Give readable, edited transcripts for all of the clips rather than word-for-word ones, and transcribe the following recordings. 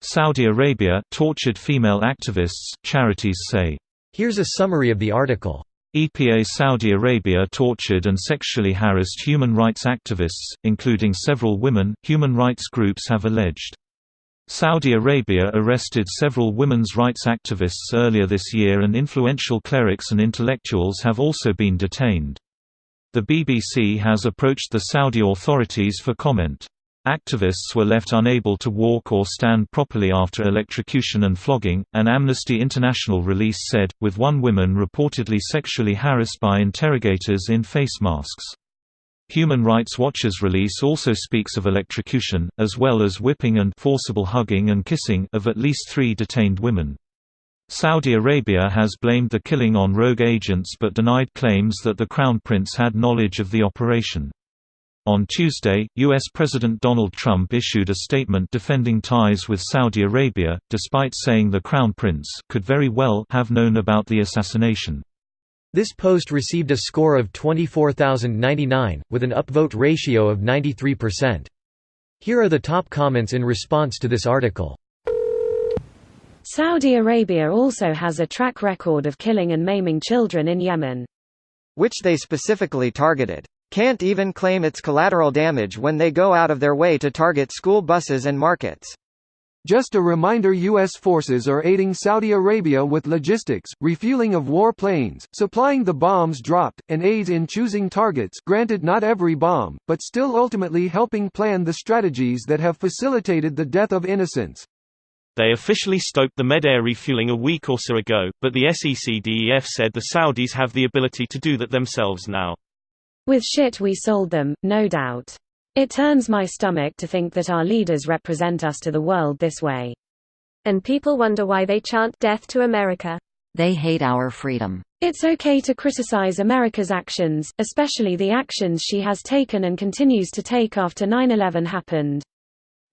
Saudi Arabia tortured female activists, charities say. Here's a summary of the article. EPA Saudi Arabia tortured and sexually harassed human rights activists, including several women, human rights groups have alleged. Saudi Arabia arrested several women's rights activists earlier this year, and influential clerics and intellectuals have also been detained. The BBC has approached the Saudi authorities for comment. Activists were left unable to walk or stand properly after electrocution and flogging, an Amnesty International release said, with one woman reportedly sexually harassed by interrogators in face masks. Human Rights Watch's release also speaks of electrocution, as well as whipping and forcible hugging and kissing of at least 3 detained women. Saudi Arabia has blamed the killing on rogue agents but denied claims that the Crown Prince had knowledge of the operation. On Tuesday, U.S. President Donald Trump issued a statement defending ties with Saudi Arabia, despite saying the Crown Prince could very well have known about the assassination. This post received a score of 24,099, with an upvote ratio of 93%. Here are the top comments in response to this article. Saudi Arabia also has a track record of killing and maiming children in Yemen, which they specifically targeted. Can't even claim it's collateral damage when they go out of their way to target school buses and markets. Just a reminder, U.S. forces are aiding Saudi Arabia with logistics, refueling of war planes, supplying the bombs dropped, and aids in choosing targets, granted not every bomb, but still ultimately helping plan the strategies that have facilitated the death of innocents. They officially stoked the Med-Air refueling a week or so ago, but the SECDEF said the Saudis have the ability to do that themselves now. With shit we sold them, no doubt. It turns my stomach to think that our leaders represent us to the world this way. And people wonder why they chant death to America. They hate our freedom. It's okay to criticize America's actions, especially the actions she has taken and continues to take after 9/11 happened.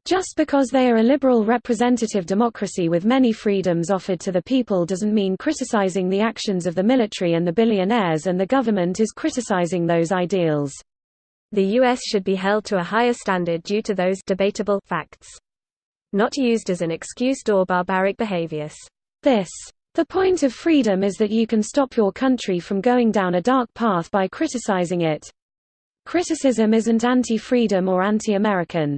Just because they are a liberal representative democracy with many freedoms offered to the people doesn't mean criticizing the actions of the military and the billionaires and the government is criticizing those ideals. The U.S. should be held to a higher standard due to those debatable facts, not used as an excuse or barbaric behaviors. The point of freedom is that you can stop your country from going down a dark path by criticizing it. Criticism isn't anti-freedom or anti-American.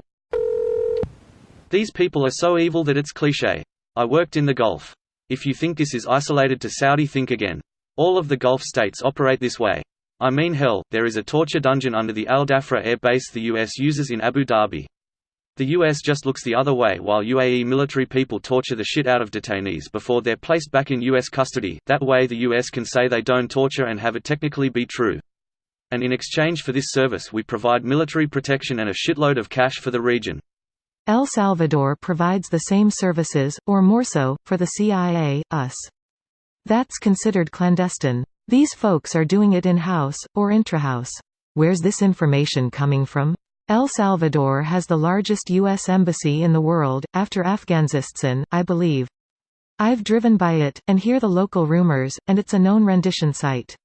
These people are so evil that it's cliché. I worked in the Gulf. If you think this is isolated to Saudi, think again. All of the Gulf states operate this way. I mean, hell, there is a torture dungeon under the Al Dhafra air base the US uses in Abu Dhabi. The US just looks the other way while UAE military people torture the shit out of detainees before they're placed back in US custody. That way the US can say they don't torture and have it technically be true. And in exchange for this service we provide military protection and a shitload of cash for the region. El Salvador provides the same services, or more so, for the CIA, us. That's considered clandestine. These folks are doing it in-house, or intra-house. Where's this information coming from? El Salvador has the largest U.S. embassy in the world, after Afghanistan, I believe. I've driven by it, and hear the local rumors, and it's a known rendition site.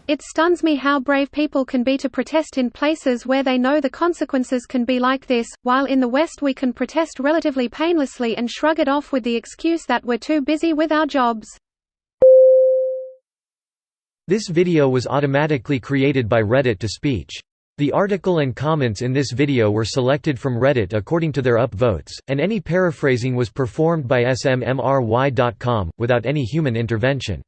It stuns me how brave people can be to protest in places where they know the consequences can be like this, while in the West we can protest relatively painlessly and shrug it off with the excuse that we're too busy with our jobs. This video was automatically created by Reddit to speech. The article and comments in this video were selected from Reddit according to their upvotes, and any paraphrasing was performed by SMMRY.com, without any human intervention.